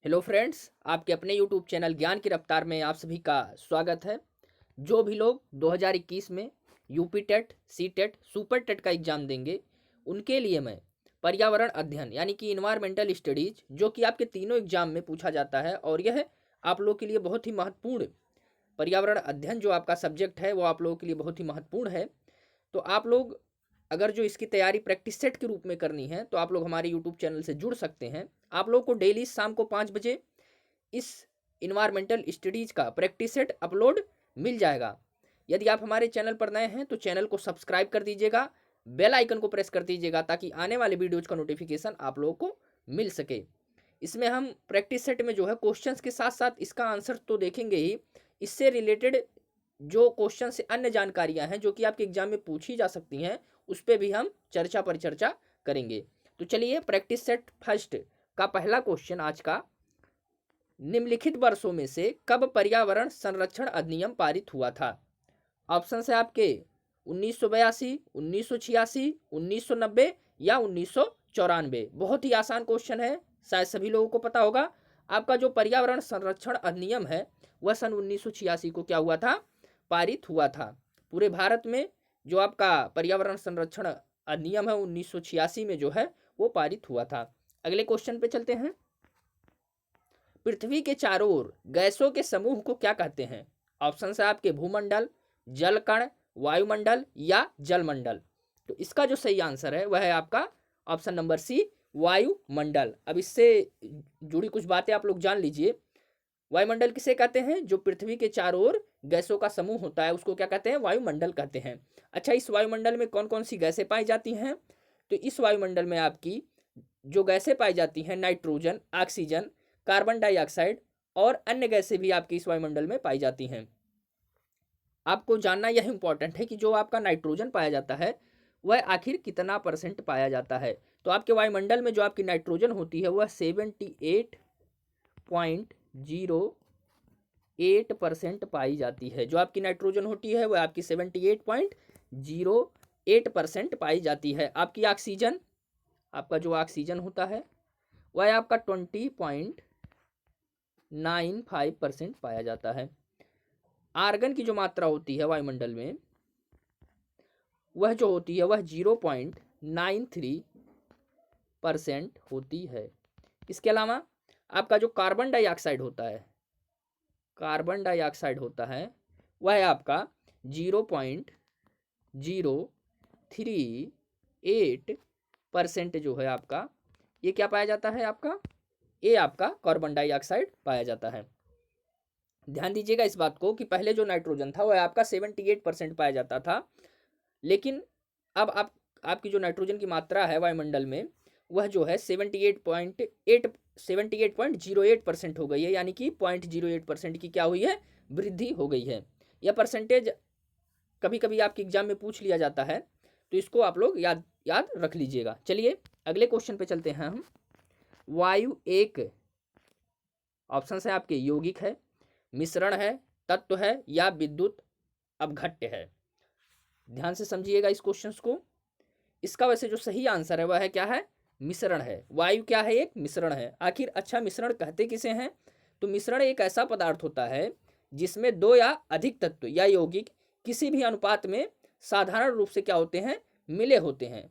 Hello friends, आपके अपने YouTube channel ज्ञान की रफ्तार में आप सभी का स्वागत है। जो भी लोग 2021 में UP TET, C TET, super TET का एग्ज़ाम देंगे, उनके लिए मैं पर्यावरण अध्ययन यानी कि इन्वायरमेंटल स्टडीज, जो कि आपके तीनों एग्जाम में पूछा जाता है और यह आप लोग के लिए बहुत ही महत्वपूर्ण पर्यावरण अध्ययन जो आपका सब्जेक्ट है वो आप लोगों के लिए बहुत ही महत्वपूर्ण है। तो आप लोग अगर जो इसकी तैयारी प्रैक्टिस सेट के रूप में करनी है तो आप लोग हमारे यूट्यूब चैनल से जुड़ सकते हैं। आप लोग को डेली शाम को 5 बजे इस इन्वायरमेंटल स्टडीज का प्रैक्टिस सेट अपलोड मिल जाएगा। यदि आप हमारे चैनल पर नए हैं तो चैनल को सब्सक्राइब कर दीजिएगा, बेल आइकन को प्रेस कर दीजिएगा ताकि आने वाले वीडियोज का नोटिफिकेशन आप लोगों को मिल सके। इसमें हम प्रैक्टिस सेट में जो है क्वेश्चंस के साथ साथ इसका आंसर तो देखेंगे ही, इससे रिलेटेड जो क्वेश्चन से अन्य जानकारियां हैं जो कि आपके एग्जाम में पूछी जा सकती हैं उस पर भी हम चर्चा पर चर्चा करेंगे। तो चलिए प्रैक्टिस सेट फर्स्ट का पहला क्वेश्चन आज का, निम्नलिखित वर्षों में से कब पर्यावरण संरक्षण अधिनियम पारित हुआ था? ऑप्शन है आपके 1982, 1986, 1990 या 1994। बहुत ही आसान क्वेश्चन है, शायद सभी लोगों को पता होगा। आपका जो पर्यावरण संरक्षण अधिनियम है वह सन 1986 को क्या हुआ था? पारित हुआ था। पूरे भारत में जो आपका पर्यावरण संरक्षण अधिनियम है 1986 में जो है वो पारित हुआ था। अगले क्वेश्चन पे चलते हैं। पृथ्वी के चारों ओर गैसों के समूह को क्या कहते हैं? ऑप्शन है आपके भूमंडल, जलकण, वायुमंडल या जलमंडल। तो इसका जो सही आंसर है वह है आपका ऑप्शन नंबर सी, वायुमंडल। अब इससे जुड़ी कुछ बातें आप लोग जान लीजिए। वायुमंडल किसे कहते हैं? जो पृथ्वी के चारों ओर गैसों का समूह होता है उसको क्या कहते हैं? वायुमंडल कहते हैं। अच्छा, इस वायुमंडल में कौन कौन सी गैसें पाई जाती हैं? तो इस वायुमंडल में आपकी जो गैसें पाई जाती हैं, नाइट्रोजन, ऑक्सीजन, कार्बन डाइऑक्साइड और अन्य गैसें भी आपकी इस वायुमंडल में पाई जाती हैं। आपको जानना यह इंपॉर्टेंट है कि जो आपका नाइट्रोजन पाया जाता है वह आखिर कितना परसेंट पाया जाता है। तो आपके वायुमंडल में जो आपकी नाइट्रोजन होती है वह 78.08% पाई जाती है। जो आपकी नाइट्रोजन होती है वह आपकी 78.08% पाई जाती है। आपकी ऑक्सीजन, आपका जो ऑक्सीजन होता है वह आपका 20.95% पाया जाता है। आर्गन की जो मात्रा होती है वायुमंडल में वह जो होती है वह 0.93% होती है। इसके अलावा आपका जो कार्बन डाइऑक्साइड होता है वह आपका 0.038% जो है आपका, ये क्या पाया जाता है आपका? ये आपका कार्बन डाइऑक्साइड पाया जाता है। ध्यान दीजिएगा इस बात को कि पहले जो नाइट्रोजन था वह आपका 78% पाया जाता था, लेकिन अब आपकी जो नाइट्रोजन की मात्रा है वायुमंडल में वह जो है 78.08% हो गई है, यानी कि 0.08% की क्या हुई है? वृद्धि हो गई है। यह परसेंटेज कभी कभी आपके एग्जाम में पूछ लिया जाता है, तो इसको आप लोग याद रख लीजिएगा। चलिए अगले क्वेश्चन पे चलते हैं हम। वायु एक ऑप्शन है आपके यौगिक है, मिश्रण है, तत्व है या विद्युत अपघट्य है। ध्यान से समझिएगा इस क्वेश्चन को। इसका वैसे जो सही आंसर है वह है क्या है? मिश्रण है। वायु क्या है? एक मिश्रण है। आखिर अच्छा मिश्रण कहते किसे हैं? तो मिश्रण एक ऐसा पदार्थ होता है जिसमें दो या अधिक तत्व या यौगिक किसी भी अनुपात में साधारण रूप से क्या होते हैं? मिले होते हैं।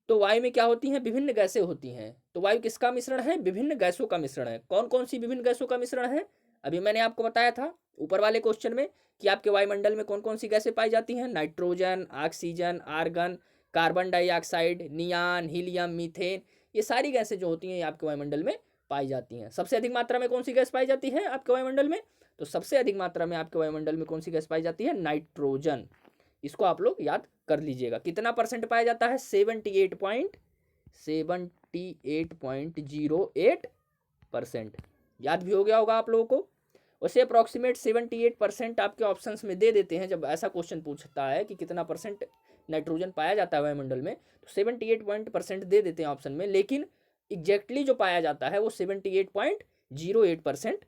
तो वायु में क्या होती हैं? विभिन्न गैसें होती हैं। तो वायु किसका मिश्रण है? विभिन्न गैसों का मिश्रण है। कौन कौन सी विभिन्न गैसों का मिश्रण है? अभी मैंने आपको बताया था ऊपर वाले क्वेश्चन में कि आपके वायुमंडल में कौन कौन सी गैसें पाई जाती हैं? Nitrogen, oxygen, argon, carbon dioxide, neon, helium, methane, ये सारी गैसें जो होती हैं ये आपके वायुमंडल में पाई जाती हैं। सबसे अधिक मात्रा में कौन सी गैस पाई जाती है आपके वायुमंडल में? तो सबसे अधिक मात्रा में आपके वायुमंडल में कौन सी गैस पाई जाती है? नाइट्रोजन। इसको आप लोग याद कर लीजिएगा। कितना परसेंट पाया जाता है? 78.08%। याद भी हो गया होगा आप लोगों को। वैसे अप्रॉक्सीमेट 78% आपके ऑप्शंस में दे देते हैं जब ऐसा क्वेश्चन पूछता है कि कितना परसेंट नाइट्रोजन पाया जाता है वायुमंडल में, तो 78% दे देते हैं ऑप्शन में, लेकिन एग्जैक्टली जो पाया जाता है वो 78.08%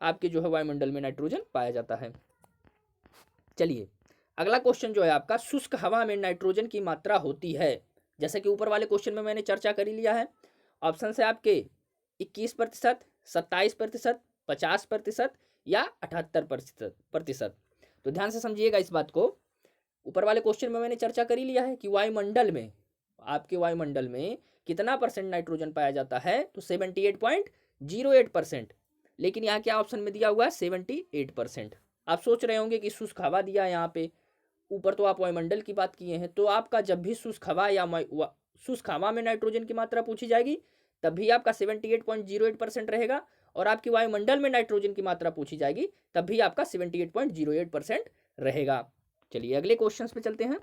आपके जो है वायुमंडल में नाइट्रोजन पाया जाता है। चलिए अगला क्वेश्चन जो है आपका, शुष्क हवा में नाइट्रोजन की मात्रा होती है, जैसे कि ऊपर वाले क्वेश्चन में मैंने चर्चा कर ही लिया है। ऑप्शन है आपके 21%, 27%, 50% या 78%। तो ध्यान से समझिएगा इस बात को। ऊपर वाले क्वेश्चन में मैंने चर्चा कर ही लिया है कि वायुमंडल में, आपके वायुमंडल में कितना परसेंट नाइट्रोजन पाया जाता है, तो 78.08%। लेकिन यहाँ क्या ऑप्शन में दिया हुआ है 78%। आप सोच रहे होंगे कि शुष्क हवा दिया है यहाँ पे, ऊपर तो आप वायुमंडल की बात किए हैं, तो आपका जब भी शुष्क हवा या शुष्क हवा में नाइट्रोजन की मात्रा पूछी जाएगी तब भी आपका 78.08% रहेगा, और आपकी वायुमंडल में नाइट्रोजन की मात्रा पूछी जाएगी तब भी आपका 78.08% रहेगा। चलिए अगले क्वेश्चन पे चलते हैं।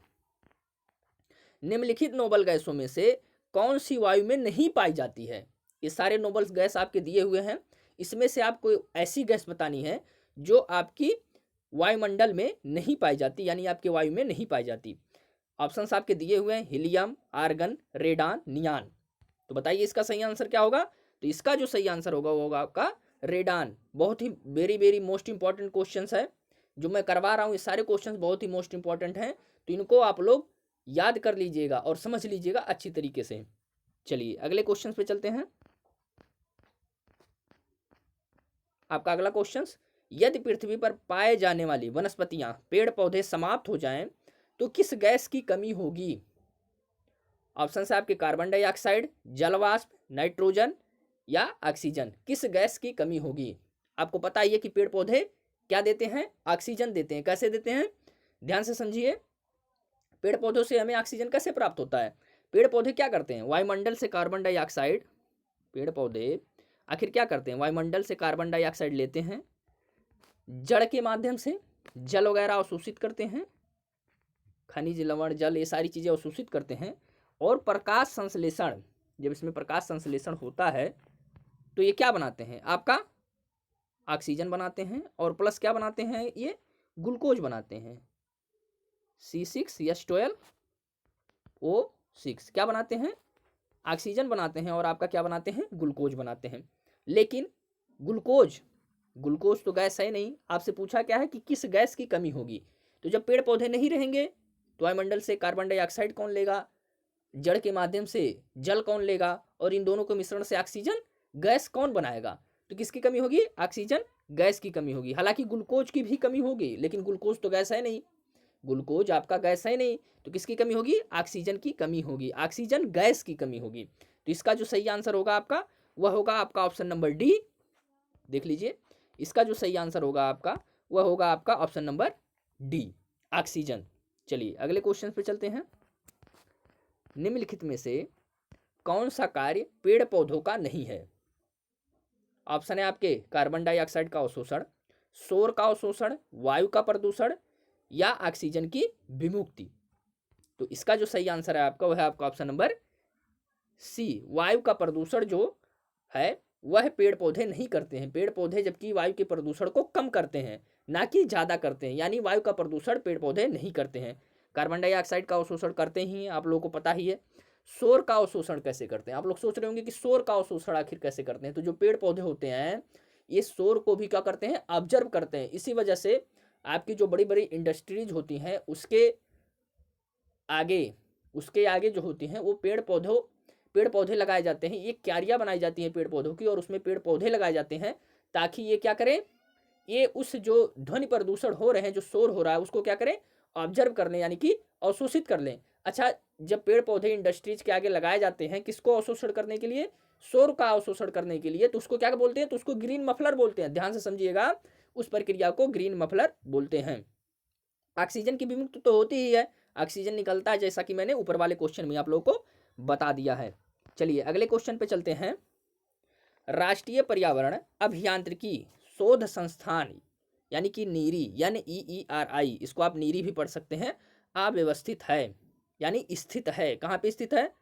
निम्नलिखित नोबल गैसों में से कौन सी वायु में नहीं पाई जाती है? ये सारे नोबल गैस आपके दिए हुए हैं, इसमें से आपको ऐसी गैस बतानी है जो आपकी वायुमंडल में नहीं पाई जाती, यानी आपके वायु में नहीं पाई जाती। ऑप्शंस आपके दिए हुए हैं हीलियम, आर्गन, रेडान, नियान। तो बताइए इसका सही आंसर क्या होगा? तो इसका जो सही आंसर होगा वो होगा आपका रेडान। बहुत ही very very most important question है जो मैं करवा रहा हूँ, ये सारे क्वेश्चन बहुत ही मोस्ट इंपॉर्टेंट हैं, तो इनको आप लोग याद कर लीजिएगा और समझ लीजिएगा अच्छी तरीके से। चलिए अगले क्वेश्चन पे चलते हैं। आपका अगला क्वेश्चन, यदि पृथ्वी पर पाए जाने वाली वनस्पतियां, पेड़ पौधे समाप्त हो जाएं तो किस गैस की कमी होगी? ऑप्शन है आपके कार्बन डाइऑक्साइड, जलवाष्प, नाइट्रोजन या ऑक्सीजन। किस गैस की कमी होगी? आपको पता ही है कि पेड़ पौधे क्या देते हैं? ऑक्सीजन देते हैं। कैसे देते हैं? ध्यान से समझिए। पेड़ पौधों से हमें ऑक्सीजन कैसे प्राप्त होता है? पेड़ पौधे क्या करते हैं? वायुमंडल से कार्बन डाइऑक्साइड, पेड़ पौधे आखिर क्या करते हैं? वायुमंडल से कार्बन डाइऑक्साइड लेते हैं, जड़ के माध्यम से जल वगैरह अवशोषित करते हैं, खनिज लवण जल ये सारी चीज़ें अवशोषित करते हैं, और प्रकाश संश्लेषण, जब इसमें प्रकाश संश्लेषण होता है तो ये क्या बनाते हैं? आपका ऑक्सीजन बनाते हैं, और प्लस क्या बनाते हैं? ये ग्लूकोज बनाते हैं, C6H12O6 क्या बनाते हैं? ऑक्सीजन बनाते हैं, और आपका क्या बनाते हैं? ग्लूकोज बनाते हैं। लेकिन ग्लूकोज तो गैस है नहीं। आपसे पूछा क्या है कि किस गैस की कमी होगी? तो जब पेड़ पौधे नहीं रहेंगे तो वायुमंडल से कार्बन डाइऑक्साइड कौन लेगा, जड़ के माध्यम से जल कौन लेगा, और इन दोनों के मिश्रण से ऑक्सीजन गैस कौन बनाएगा? तो किसकी कमी होगी? ऑक्सीजन गैस की कमी होगी। हालांकि ग्लूकोज की भी कमी होगी, लेकिन ग्लूकोज तो गैस है नहीं, ग्लूकोज आपका गैस है नहीं, तो किसकी कमी होगी? ऑक्सीजन की कमी होगी, ऑक्सीजन गैस की कमी होगी। तो इसका जो सही आंसर होगा आपका वह होगा आपका ऑप्शन नंबर डी। देख लीजिए, इसका जो सही आंसर होगा आपका वह होगा आपका ऑप्शन नंबर डी, ऑक्सीजन। चलिए अगले क्वेश्चन पे चलते हैं। निम्नलिखित में से कौन सा कार्य पेड़ पौधों का नहीं है? ऑप्शन है आपके कार्बन डाइऑक्साइड का अवशोषण, सौर का अवशोषण, वायु का प्रदूषण या ऑक्सीजन की विमुक्ति। तो इसका जो सही आंसर है आपका वह है आपका ऑप्शन नंबर सी, वायु का प्रदूषण जो है वह पेड़ पौधे नहीं करते हैं। पेड़ पौधे जबकि वायु के प्रदूषण को कम करते हैं, ना कि ज़्यादा करते हैं, यानी वायु का प्रदूषण पेड़ पौधे नहीं करते हैं। कार्बन डाइऑक्साइड का अवशोषण करते ही हैं, आप लोगों को पता ही है। सौर का अवशोषण कैसे करते हैं? आप लोग सोच रहे होंगे कि सौर का अवशोषण आखिर कैसे करते हैं? तो जो पेड़ पौधे होते हैं ये सौर को भी क्या करते हैं? ऑब्जर्व करते हैं। इसी वजह से आपकी जो बड़ी बड़ी इंडस्ट्रीज होती हैं उसके आगे जो होती हैं वो पेड़ पौधे लगाए जाते हैं। ये क्यारियाँ बनाई जाती हैं पेड़ पौधों की, और उसमें पेड़ पौधे लगाए जाते हैं ताकि ये क्या करें? ये उस जो ध्वनि प्रदूषण हो रहे हैं, जो शोर हो रहा है, उसको क्या करें? ऑब्जर्व कर लें, यानी कि अवशोषित कर लें। अच्छा, जब पेड़ पौधे इंडस्ट्रीज के आगे लगाए जाते हैं किसको अवशोषण करने के लिए? शोर का अवशोषण करने के लिए, तो उसको क्या बोलते हैं? तो उसको ग्रीन मफलर बोलते हैं। ध्यान से समझिएगा, उस प्रक्रिया को ग्रीन मफलर बोलते हैं। ऑक्सीजन की विमुक्ति तो होती ही है, ऑक्सीजन निकलता है, जैसा कि मैंने ऊपर वाले क्वेश्चन में आप लोगों को बता दिया है। चलिए अगले क्वेश्चन पे चलते हैं। राष्ट्रीय पर्यावरण अभियांत्रिकी शोध संस्थान यानी कि नीरी, यानी EERI, इसको आप नीरी भी पढ़ सकते हैं, अव्यवस्थित है यानी स्थित है। कहाँ पे स्थित है?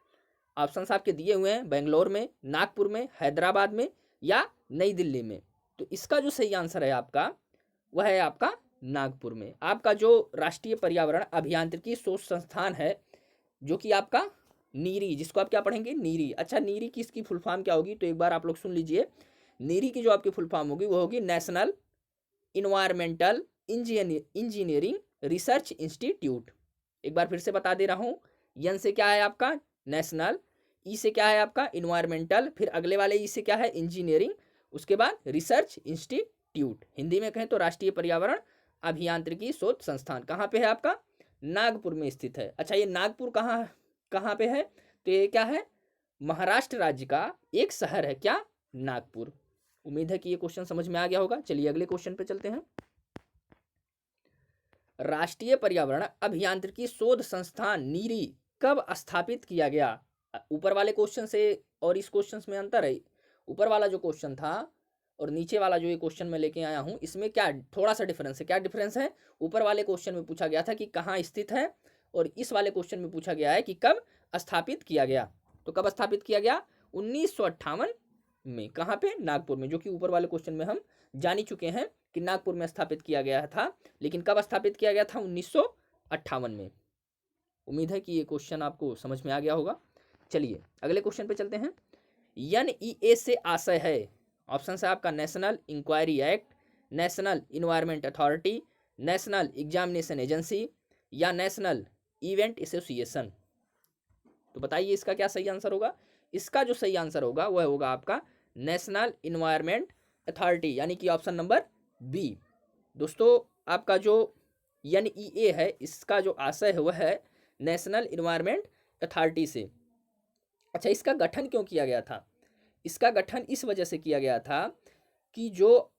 ऑप्शन आपके दिए हुए हैं बेंगलोर में, नागपुर में, हैदराबाद में या नई दिल्ली में। तो इसका जो सही आंसर है आपका वह है आपका नागपुर में। आपका जो राष्ट्रीय पर्यावरण अभियांत्रिकी शोध संस्थान है जो कि आपका नीरी, जिसको आप क्या पढ़ेंगे? नीरी। अच्छा, नीरी की इसकी फुल फॉर्म क्या होगी? तो एक बार आप लोग सुन लीजिए। नीरी की जो आपकी फुल फॉर्म होगी वो होगी national environmental engineering research institute. एक बार फिर से बता दे रहा हूँ। एन से क्या है आपका? नेशनल, ई से क्या है आपका? इन्वायरमेंटल, फिर अगले वाले ई से क्या है? इंजीनियरिंग, उसके बाद रिसर्च इंस्टीट्यूट, हिंदी में कहें तो राष्ट्रीय पर्यावरण अभियांत्रिकी शोध संस्थान। कहाँ पे है आपका? नागपुर में स्थित है। अच्छा, ये नागपुर कहाँ कहाँ पे है? तो ये क्या है? महाराष्ट्र राज्य का एक शहर है। क्या? नागपुर। उम्मीद है कि ये क्वेश्चन समझ में आ गया होगा। चलिए अगले क्वेश्चन पे चलते हैं। राष्ट्रीय पर्यावरण अभियांत्रिकी शोध संस्थान नीरी कब स्थापित किया गया? ऊपर वाले क्वेश्चन से और इस क्वेश्चन में अंतर है। ऊपर वाला जो क्वेश्चन था और नीचे वाला जो ये क्वेश्चन मैं लेके आया हूँ, इसमें क्या थोड़ा सा डिफरेंस है। क्या डिफरेंस है? ऊपर वाले क्वेश्चन में पूछा गया था कि कहाँ स्थित है, और इस वाले क्वेश्चन में पूछा गया है कि कब स्थापित किया गया। तो कब स्थापित किया गया? 1958 में। कहाँ पे? नागपुर में, जो कि ऊपर वाले क्वेश्चन में हम जान ही चुके हैं कि नागपुर में स्थापित किया गया था, लेकिन कब स्थापित किया गया था? 1958 में। उम्मीद है कि ये क्वेश्चन आपको समझ में आ गया होगा। चलिए अगले क्वेश्चन पे चलते हैं। NEA से आशय है, ऑप्शन है आपका national inquiry act, national environment authority, national examination agency, या नेशनल इवेंट एसोसिएशन। तो बताइए इसका क्या सही आंसर होगा? इसका जो सही आंसर होगा वह होगा आपका नेशनल इन्वायरमेंट अथॉरिटी, यानी कि ऑप्शन नंबर बी। दोस्तों आपका जो NEA है, इसका जो आशय है वह है नेशनल इन्वायरमेंट अथॉरिटी से। अच्छा, इसका गठन क्यों किया गया था? इसका गठन इस वजह से किया गया था कि जो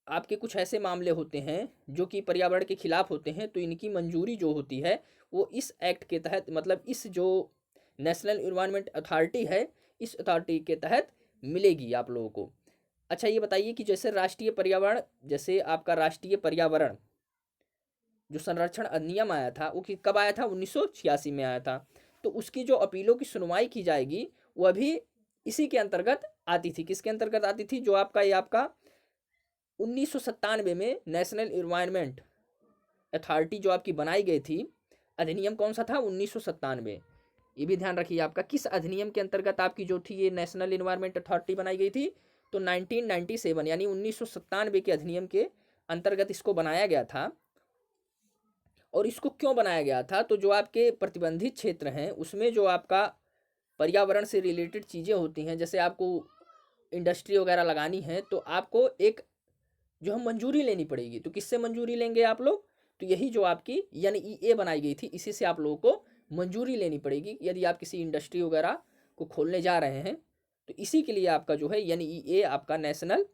आपके कुछ ऐसे मामले होते हैं जो कि पर्यावरण के खिलाफ होते हैं, तो इनकी मंजूरी जो होती है वो इस एक्ट के तहत, मतलब इस जो नेशनल इन्वायरमेंट अथॉरिटी है, इस अथॉरिटी के तहत मिलेगी आप लोगों को। अच्छा, ये बताइए कि जैसे राष्ट्रीय पर्यावरण, जैसे आपका राष्ट्रीय पर्यावरण जो संरक्षण अधिनियम आया था वो कब आया था? 1986 में आया था। तो उसकी जो अपीलों की सुनवाई की जाएगी वह भी इसी के अंतर्गत आती थी। किसके अंतर्गत आती थी? जो आपका ये आपका 1997 में नेशनल इन्वायरमेंट अथॉरिटी जो आपकी बनाई गई थी, अधिनियम कौन सा था? 1997। ये भी ध्यान रखिए आपका, किस अधिनियम के अंतर्गत आपकी जो थी ये नेशनल इन्वायरमेंट अथॉरिटी बनाई गई थी? तो 1997 यानी 1997 के अधिनियम के अंतर्गत इसको बनाया गया था। और इसको क्यों बनाया गया था? तो जो आपके प्रतिबंधित क्षेत्र हैं उसमें जो आपका पर्यावरण से रिलेटेड चीज़ें होती हैं, जैसे आपको इंडस्ट्री वगैरह लगानी है, तो आपको एक जो हम मंजूरी लेनी पड़ेगी। तो किससे मंजूरी लेंगे आप लोग? तो यही जो आपकी NEA बनाई गई थी, इसी से आप लोगों को मंजूरी लेनी पड़ेगी यदि आप किसी इंडस्ट्री वगैरह को खोलने जा रहे हैं। तो इसी के लिए आपका जो है NEA आपका नेशनल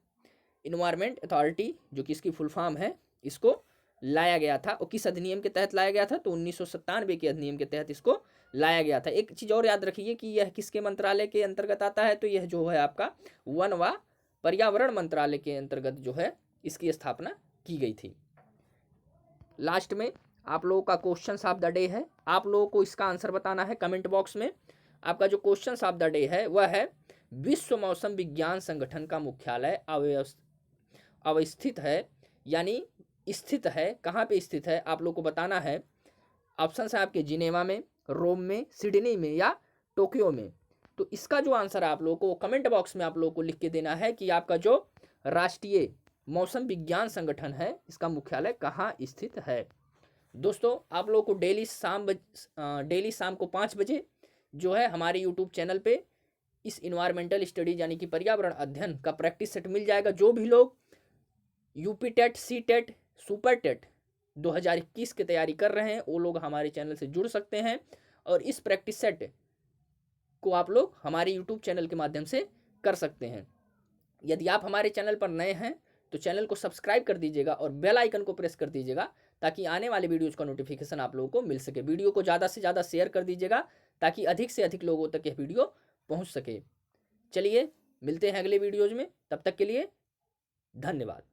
इन्वायरमेंट अथॉरिटी, जो कि इसकी फुल फॉर्म है, इसको लाया गया था। और किस अधिनियम के तहत लाया गया था? तो 1997 के अधिनियम के तहत इसको लाया गया था। एक चीज़ और याद रखिए कि यह किसके मंत्रालय के अंतर्गत आता है? तो यह जो है आपका वन व पर्यावरण मंत्रालय के अंतर्गत जो है इसकी स्थापना की गई थी। लास्ट में आप लोगों का क्वेश्चन ऑफ द डे है, आप लोगों को इसका आंसर बताना है कमेंट बॉक्स में। आपका जो क्वेश्चन ऑफ द डे है वह है, विश्व मौसम विज्ञान संगठन का मुख्यालय अवस्थित है, यानी स्थित है, कहाँ पे स्थित है आप लोग को बताना है। ऑप्शन है आपके जिनेवा में, रोम में, सिडनी में, या टोक्यो में। तो इसका जो आंसर है आप लोगों को कमेंट बॉक्स में आप लोगों को लिख के देना है कि आपका जो राष्ट्रीय मौसम विज्ञान संगठन है इसका मुख्यालय कहाँ स्थित है। दोस्तों आप लोगों को डेली शाम को 5 बजे जो है हमारे यूट्यूब चैनल पे इस इन्वायरमेंटल स्टडीज यानी कि पर्यावरण अध्ययन का प्रैक्टिस सेट मिल जाएगा। जो भी लोग UP TET, C TET, super TET 2021 की तैयारी कर रहे हैं वो लोग हमारे चैनल से जुड़ सकते हैं, और इस प्रैक्टिस सेट को आप लोग हमारे यूट्यूब चैनल के माध्यम से कर सकते हैं। यदि आप हमारे चैनल पर नए हैं तो चैनल को सब्सक्राइब कर दीजिएगा और बेल आइकन को प्रेस कर दीजिएगा, ताकि आने वाले वीडियोज़ का नोटिफिकेशन आप लोगों को मिल सके। वीडियो को ज़्यादा से ज़्यादा शेयर कर दीजिएगा ताकि अधिक से अधिक लोगों तक यह वीडियो पहुँच सके। चलिए मिलते हैं अगले वीडियोज़ में, तब तक के लिए धन्यवाद।